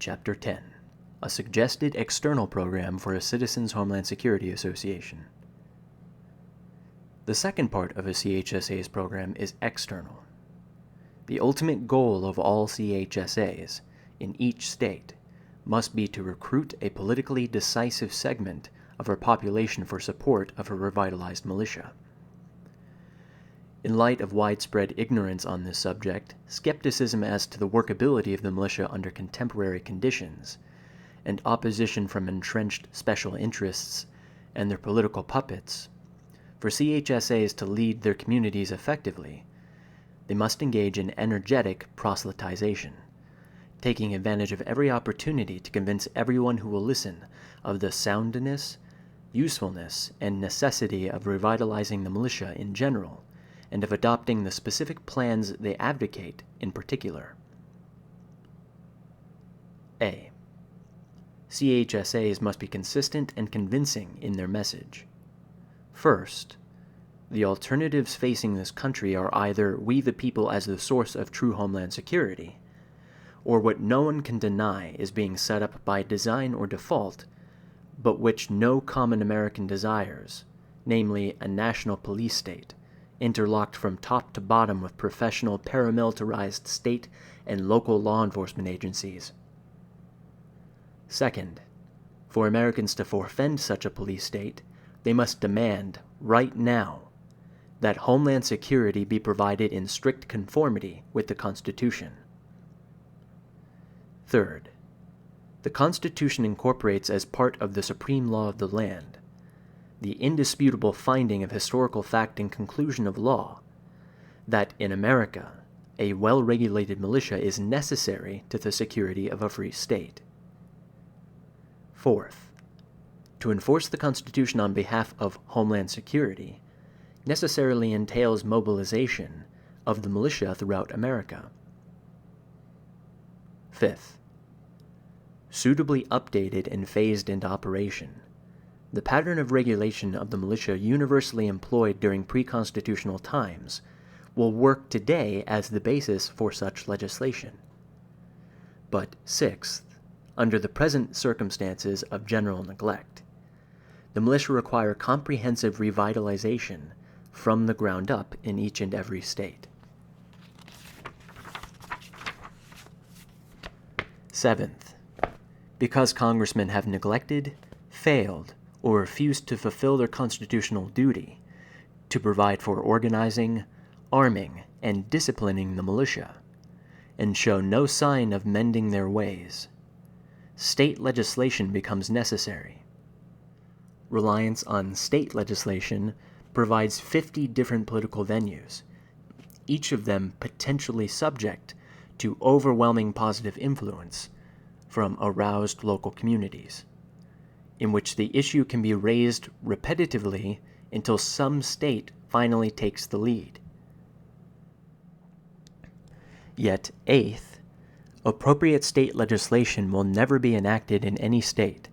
Chapter 10. A suggested external program for a Citizens' Homeland Security Association. The second part of a CHSA's program is external. The ultimate goal of all CHSAs, in each state, must be to recruit a politically decisive segment of our population for support of a revitalized militia. In light of widespread ignorance on this subject, skepticism as to the workability of the militia under contemporary conditions, and opposition from entrenched special interests and their political puppets, for CHSAs to lead their communities effectively, they must engage in energetic proselytization, taking advantage of every opportunity to convince everyone who will listen of the soundness, usefulness, and necessity of revitalizing the militia in general, and of adopting the specific plans they advocate in particular. A. CHSAs must be consistent and convincing in their message. First, the alternatives facing this country are either we the people as the source of true homeland security, or what no one can deny is being set up by design or default, but which no common American desires, namely a national police state, interlocked from top to bottom with professional paramilitarized state and local law enforcement agencies. Second, for Americans to forfend such a police state, they must demand, right now, that Homeland Security be provided in strict conformity with the Constitution. Third, the Constitution incorporates as part of the supreme law of the land the indisputable finding of historical fact and conclusion of law that in America a well-regulated militia is necessary to the security of a free state. Fourth, to enforce the Constitution on behalf of Homeland Security necessarily entails mobilization of the militia throughout America. Fifth, suitably updated and phased into operation, the pattern of regulation of the militia universally employed during pre-constitutional times will work today as the basis for such legislation. But sixth, under the present circumstances of general neglect, the militia require comprehensive revitalization from the ground up in each and every state. Seventh, because congressmen have neglected, failed, or refused to fulfill their constitutional duty to provide for organizing, arming, and disciplining the militia, and show no sign of mending their ways, state legislation becomes necessary. Reliance on state legislation provides 50 different political venues, each of them potentially subject to overwhelming positive influence from aroused local communities, in which the issue can be raised repetitively until some state finally takes the lead. Yet, eighth, appropriate state legislation will never be enacted in any state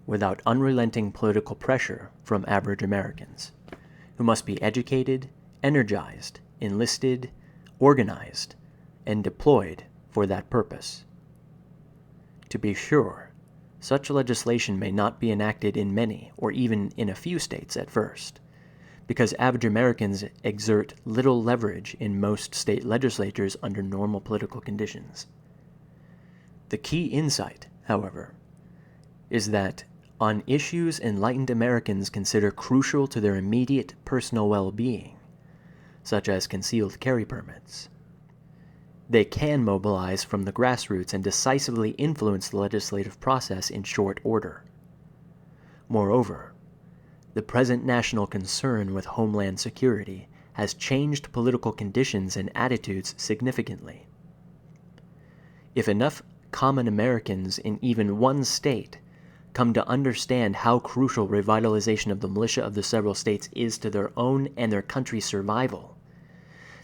without unrelenting political pressure from average Americans, who must be educated, energized, enlisted, organized, and deployed for that purpose. To be sure, such legislation may not be enacted in many or even in a few states at first, because average Americans exert little leverage in most state legislatures under normal political conditions. The key insight, however, is that on issues enlightened Americans consider crucial to their immediate personal well-being, such as concealed carry permits, they can mobilize from the grassroots and decisively influence the legislative process in short order. Moreover, the present national concern with Homeland Security has changed political conditions and attitudes significantly. If enough common Americans in even one state come to understand how crucial revitalization of the militia of the several states is to their own and their country's survival,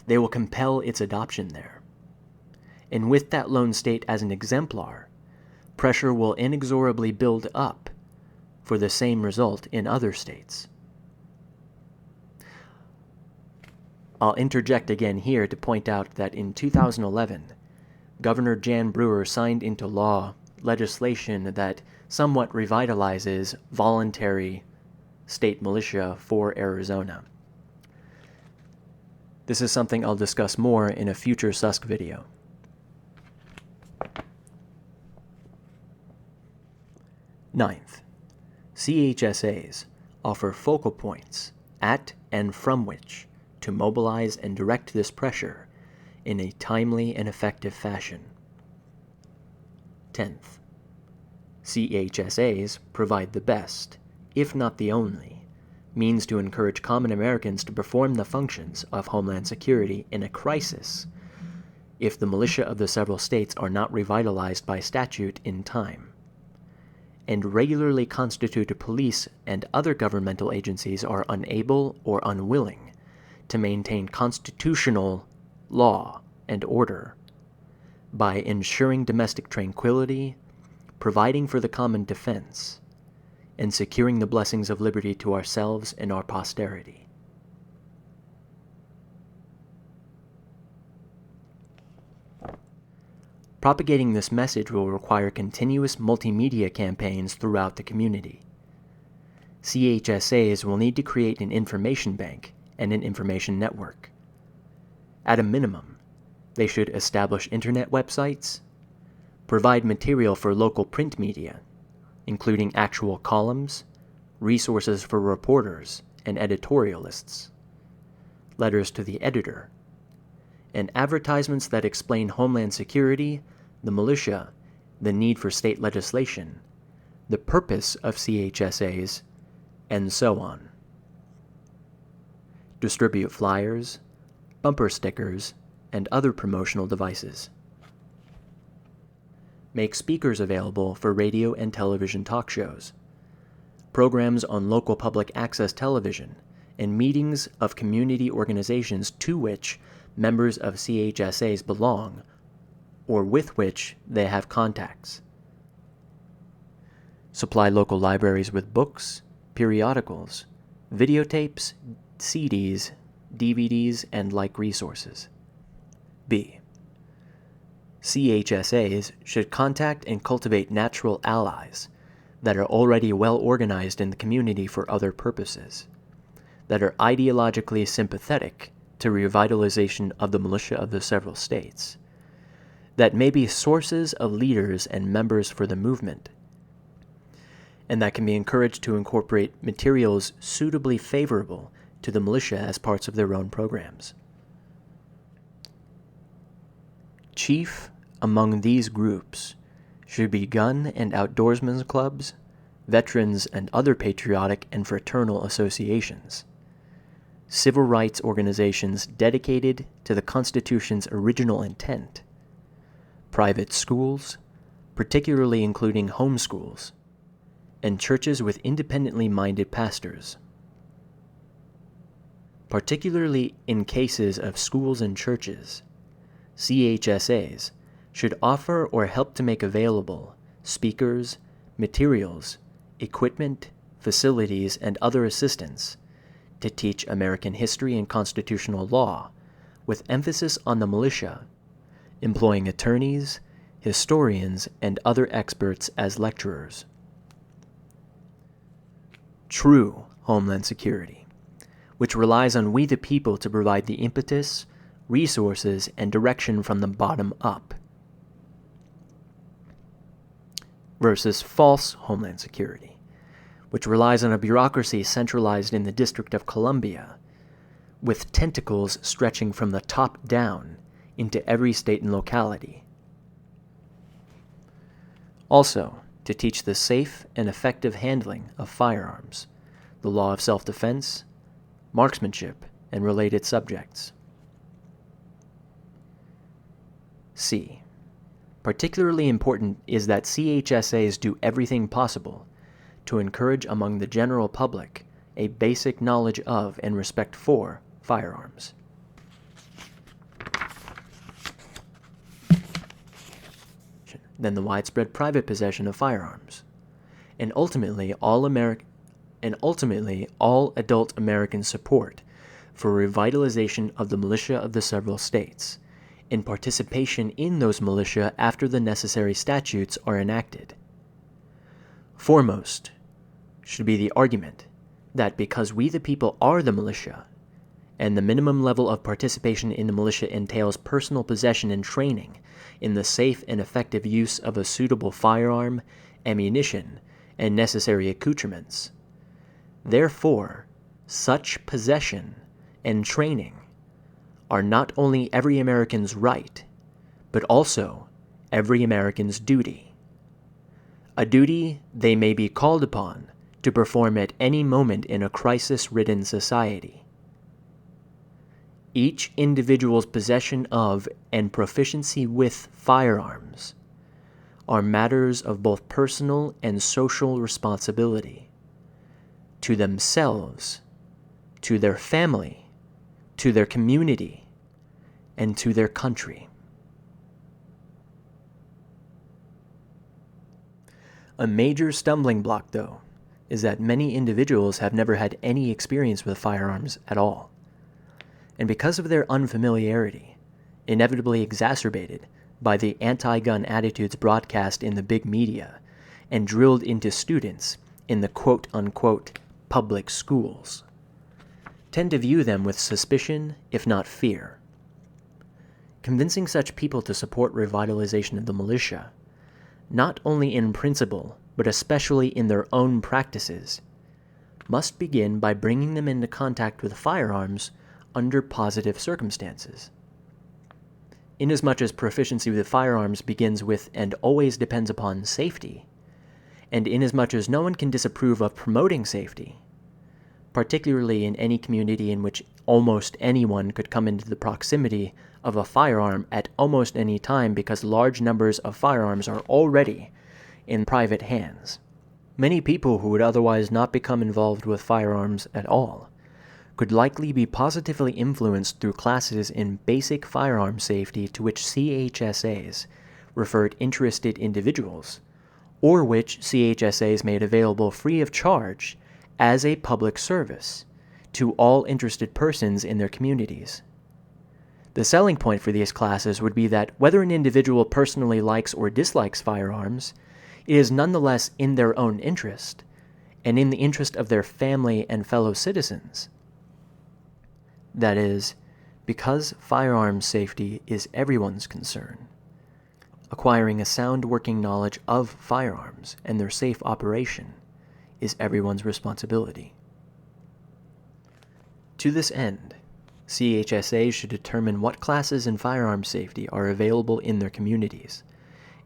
they will compel its adoption there. And with that lone state as an exemplar, pressure will inexorably build up for the same result in other states. I'll interject again here to point out that in 2011, Governor Jan Brewer signed into law legislation that somewhat revitalizes voluntary state militia for Arizona. This is something I'll discuss more in a future SUSC video. Ninth, CHSAs offer focal points at and from which to mobilize and direct this pressure in a timely and effective fashion. 10th, CHSAs provide the best, if not the only, means to encourage common Americans to perform the functions of Homeland Security in a crisis if the militia of the several states are not revitalized by statute in time, and regularly constituted police and other governmental agencies are unable or unwilling to maintain constitutional law and order by ensuring domestic tranquility, providing for the common defense, and securing the blessings of liberty to ourselves and our posterity. Propagating this message will require continuous multimedia campaigns throughout the community. CHSAs will need to create an information bank and an information network. At a minimum, they should establish internet websites, provide material for local print media, including actual columns, resources for reporters and editorialists, letters to the editor, and advertisements that explain Homeland Security, the militia, the need for state legislation, the purpose of CHSAs, and so on. Distribute flyers, bumper stickers, and other promotional devices. Make speakers available for radio and television talk shows, programs on local public access television, and meetings of community organizations to which members of CHSAs belong or with which they have contacts. Supply local libraries with books, periodicals, videotapes, CDs, DVDs, and like resources. B. CHSAs should contact and cultivate natural allies that are already well organized in the community for other purposes, that are ideologically sympathetic to revitalization of the militia of the several states, that may be sources of leaders and members for the movement, and that can be encouraged to incorporate materials suitably favorable to the militia as parts of their own programs. Chief among these groups should be gun and outdoorsmen's clubs, veterans and other patriotic and fraternal associations, civil rights organizations dedicated to the Constitution's original intent, private schools, particularly including homeschools, and churches with independently minded pastors. Particularly in cases of schools and churches, CHSAs should offer or help to make available speakers, materials, equipment, facilities, and other assistance to teach American history and constitutional law, with emphasis on the militia, employing attorneys, historians, and other experts as lecturers. True Homeland Security, which relies on we the people to provide the impetus, resources, and direction from the bottom up, versus false Homeland Security, which relies on a bureaucracy centralized in the District of Columbia, with tentacles stretching from the top down into every state and locality. Also, to teach the safe and effective handling of firearms, the law of self-defense, marksmanship, and related subjects. C. Particularly important is that CHSAs do everything possible to encourage among the general public a basic knowledge of and respect for firearms. Then the widespread private possession of firearms, and ultimately all adult American support for revitalization of the militia of the several states, and participation in those militia after the necessary statutes are enacted. Foremost should be the argument that because we the people are the militia, and the minimum level of participation in the militia entails personal possession and training in the safe and effective use of a suitable firearm, ammunition, and necessary accoutrements. Therefore, such possession and training are not only every American's right, but also every American's duty. A duty they may be called upon to perform at any moment in a crisis-ridden society. Each individual's possession of and proficiency with firearms are matters of both personal and social responsibility to themselves, to their family, to their community, and to their country. A major stumbling block, though, is that many individuals have never had any experience with firearms at all. And because of their unfamiliarity, inevitably exacerbated by the anti-gun attitudes broadcast in the big media and drilled into students in the quote-unquote public schools, tend to view them with suspicion, if not fear. Convincing such people to support revitalization of the militia, not only in principle, but especially in their own practices, must begin by bringing them into contact with firearms under positive circumstances. Inasmuch as proficiency with firearms begins with and always depends upon safety, and inasmuch as no one can disapprove of promoting safety, particularly in any community in which almost anyone could come into the proximity of a firearm at almost any time because large numbers of firearms are already in private hands. Many people who would otherwise not become involved with firearms at all could likely be positively influenced through classes in basic firearm safety to which CHSAs referred interested individuals, or which CHSAs made available free of charge as a public service to all interested persons in their communities. The selling point for these classes would be that whether an individual personally likes or dislikes firearms, it is nonetheless in their own interest, and in the interest of their family and fellow citizens. That is, because firearms safety is everyone's concern, acquiring a sound working knowledge of firearms and their safe operation is everyone's responsibility. To this end, CHSAs should determine what classes in firearms safety are available in their communities,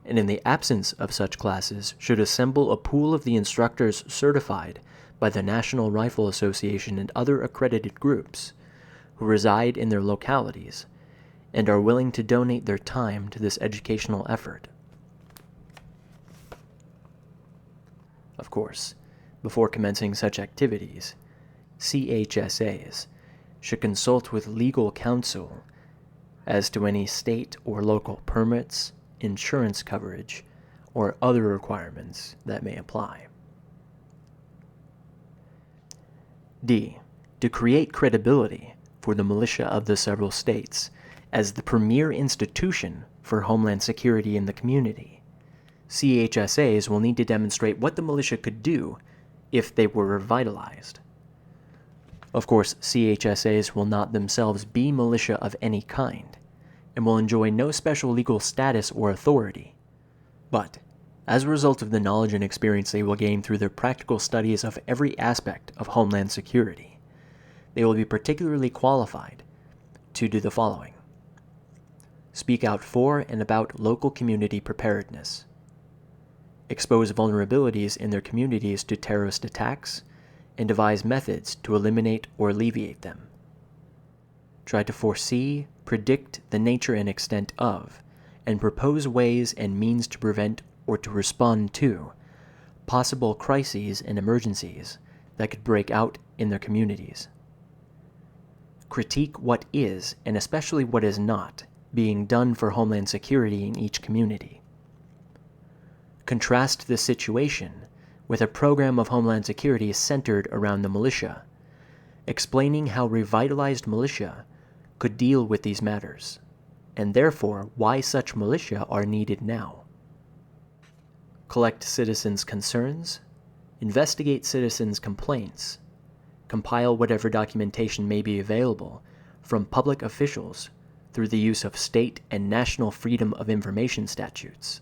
and in the absence of such classes should assemble a pool of the instructors certified by the National Rifle Association and other accredited groups who reside in their localities and are willing to donate their time to this educational effort. Of course, before commencing such activities, CHSAs should consult with legal counsel as to any state or local permits, insurance coverage, or other requirements that may apply. D. To create credibility for the militia of the several states as the premier institution for homeland security in the community, CHSAs will need to demonstrate what the militia could do if they were revitalized. Of course, CHSAs will not themselves be militia of any kind, and will enjoy no special legal status or authority. But, as a result of the knowledge and experience they will gain through their practical studies of every aspect of homeland security, they will be particularly qualified to do the following: speak out for and about local community preparedness, expose vulnerabilities in their communities to terrorist attacks, and devise methods to eliminate or alleviate them, try to foresee, predict the nature and extent of, and propose ways and means to prevent or to respond to possible crises and emergencies that could break out in their communities. Critique what is, and especially what is not, being done for homeland security in each community. Contrast this situation with a program of homeland security centered around the militia, explaining how revitalized militia could deal with these matters. and therefore why such militia are needed now. Collect citizens' concerns, investigate citizens' complaints, compile whatever documentation may be available from public officials through the use of state and national freedom of information statutes,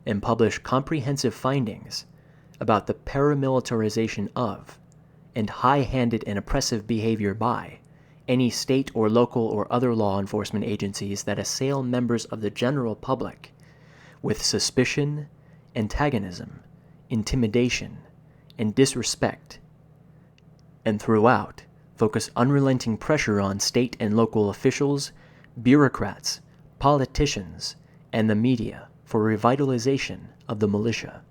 and publish comprehensive findings about the paramilitarization of and high-handed and oppressive behavior by any state or local or other law enforcement agencies that assail members of the general public with suspicion, antagonism, intimidation, and disrespect, and throughout focus unrelenting pressure on state and local officials, bureaucrats, politicians, and the media for revitalization of the militia.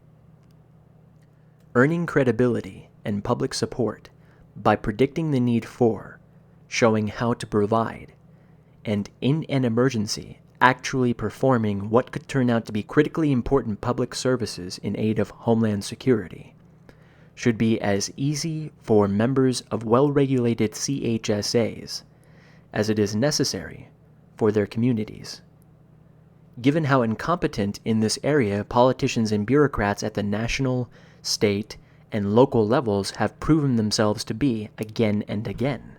Earning credibility and public support by predicting the need for, showing how to provide, and in an emergency, actually performing what could turn out to be critically important public services in aid of Homeland Security, should be as easy for members of well-regulated CHSAs as it is necessary for their communities. Given how incompetent in this area politicians and bureaucrats at the national, state, and local levels have proven themselves to be again and again.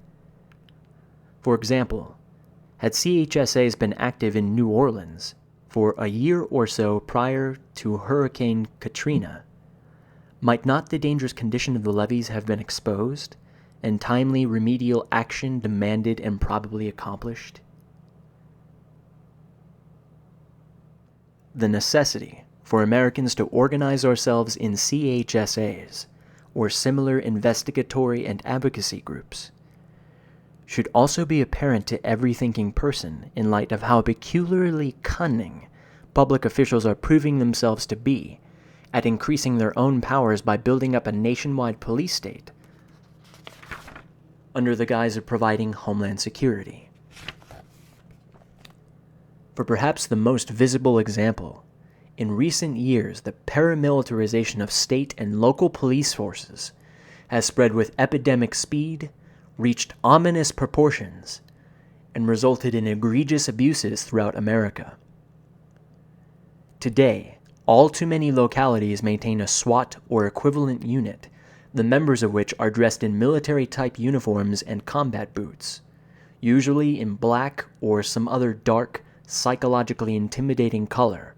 For example, had CHSAs been active in New Orleans for a year or so prior to Hurricane Katrina, might not the dangerous condition of the levees have been exposed, and timely remedial action demanded and probably accomplished? The necessity for Americans to organize ourselves in CHSAs, or similar investigatory and advocacy groups, should also be apparent to every thinking person in light of how peculiarly cunning public officials are proving themselves to be at increasing their own powers by building up a nationwide police state under the guise of providing Homeland Security. For perhaps the most visible example, in recent years the paramilitarization of state and local police forces has spread with epidemic speed, reached ominous proportions, and resulted in egregious abuses throughout America. Today, all too many localities maintain a SWAT or equivalent unit, the members of which are dressed in military-type uniforms and combat boots, usually in black or some other dark, psychologically intimidating color,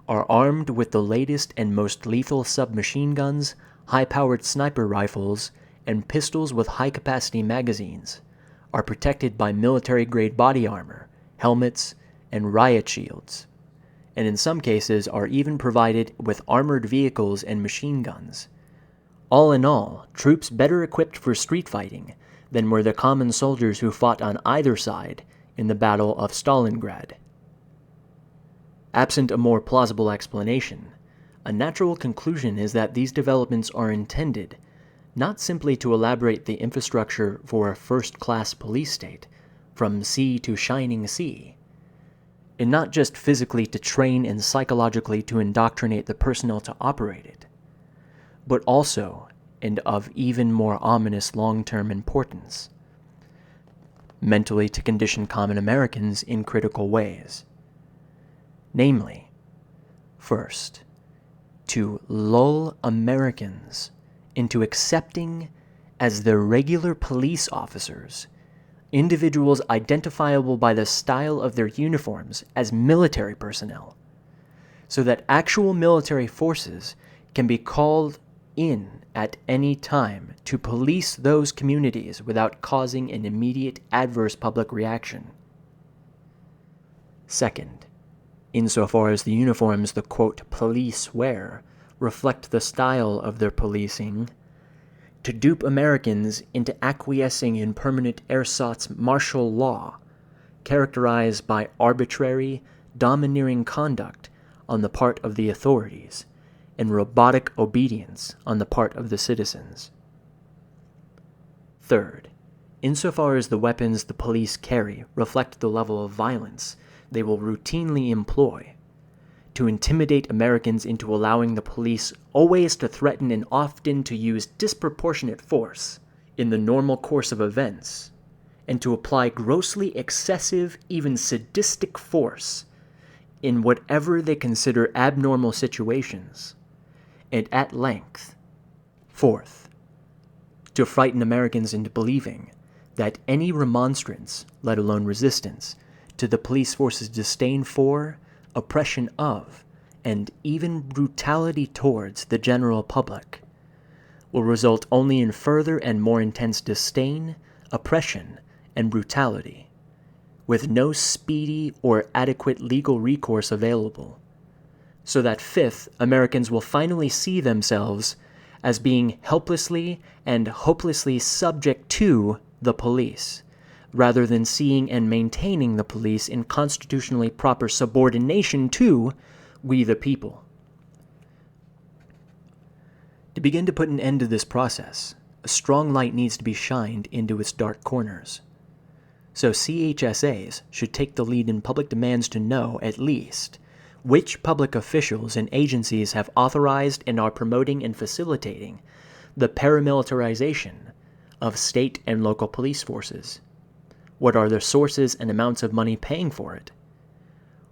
are armed with the latest and most lethal submachine guns, high-powered sniper rifles, and pistols with high-capacity magazines, are protected by military-grade body armor, helmets, and riot shields, and in some cases are even provided with armored vehicles and machine guns. All in all, troops better equipped for street fighting than were the common soldiers who fought on either side in the Battle of Stalingrad. Absent a more plausible explanation, a natural conclusion is that these developments are intended not simply to elaborate the infrastructure for a first-class police state, from sea to shining sea, and not just physically to train and psychologically to indoctrinate the personnel to operate it, but also, and of even more ominous long-term importance, mentally to condition common Americans in critical ways. Namely, first, to lull Americans into accepting as their regular police officers individuals identifiable by the style of their uniforms as military personnel, so that actual military forces can be called in at any time to police those communities without causing an immediate adverse public reaction. Second, insofar as the uniforms the quote police wear reflect the style of their policing, to dupe Americans into acquiescing in permanent ersatz martial law, characterized by arbitrary, domineering conduct on the part of the authorities, and robotic obedience on the part of the citizens. Third, insofar as the weapons the police carry reflect the level of violence they will routinely employ, to intimidate Americans into allowing the police always to threaten and often to use disproportionate force in the normal course of events, and to apply grossly excessive, even sadistic force in whatever they consider abnormal situations, and at length. Fourth, to frighten Americans into believing that any remonstrance, let alone resistance, to the police force's disdain for, oppression of, and even brutality towards the general public will result only in further and more intense disdain, oppression, and brutality, with no speedy or adequate legal recourse available, so that fifth, Americans will finally see themselves as being helplessly and hopelessly subject to the police, rather than seeing and maintaining the police in constitutionally proper subordination to we the people. To begin to put an end to this process, a strong light needs to be shined into its dark corners. So CHSAs should take the lead in public demands to know, at least, which public officials and agencies have authorized and are promoting and facilitating the paramilitarization of state and local police forces. What are their sources and amounts of money paying for it?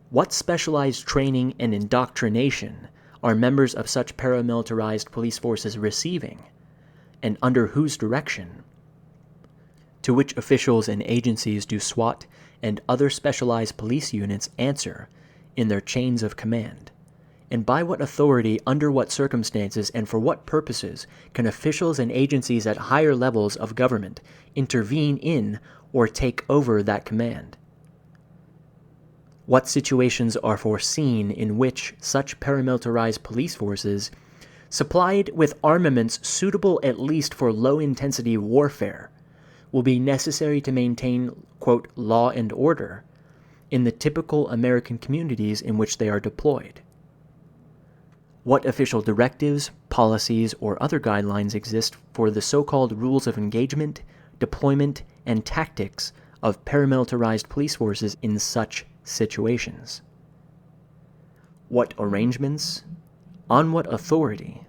What specialized training and indoctrination are members of such paramilitarized police forces receiving, and under whose direction? To which officials and agencies do SWAT and other specialized police units answer in their chains of command? And by what authority, under what circumstances, and for what purposes can officials and agencies at higher levels of government intervene in or take over that command? What situations are foreseen in which such paramilitarized police forces, supplied with armaments suitable at least for low-intensity warfare, will be necessary to maintain, quote, law and order in the typical American communities in which they are deployed? What official directives, policies, or other guidelines exist for the so-called rules of engagement, deployment, and tactics of paramilitarized police forces in such situations? What arrangements, on what authority,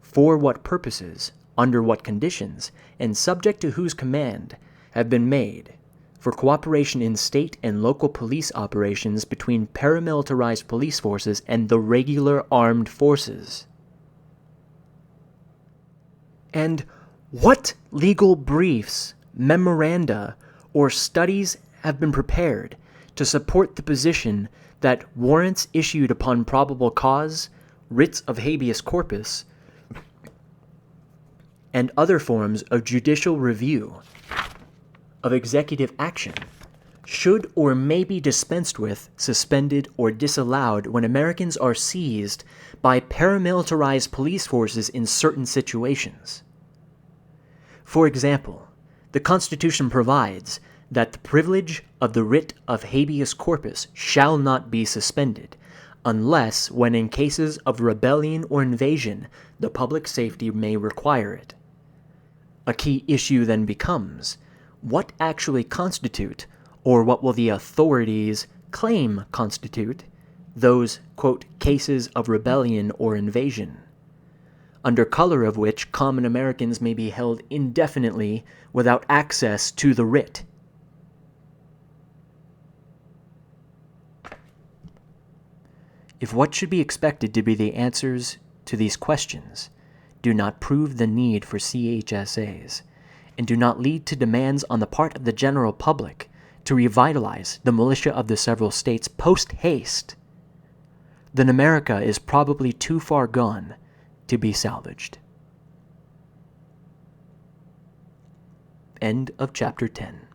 for what purposes, under what conditions, and subject to whose command have been made for cooperation in state and local police operations between paramilitarized police forces and the regular armed forces? And what legal briefs, memoranda, or studies have been prepared to support the position that warrants issued upon probable cause, writs of habeas corpus, and other forms of judicial review of executive action should or may be dispensed with, suspended, or disallowed when Americans are seized by paramilitarized police forces in certain situations? For example, the Constitution provides that the privilege of the writ of habeas corpus shall not be suspended, unless when in cases of rebellion or invasion the public safety may require it. A key issue then becomes, what actually constitute, or what will the authorities claim constitute, those, quote, cases of rebellion or invasion, under color of which common Americans may be held indefinitely without access to the writ? If what should be expected to be the answers to these questions do not prove the need for CHSAs, and do not lead to demands on the part of the general public to revitalize the militia of the several states post-haste, then America is probably too far gone to be salvaged. End of Chapter 10.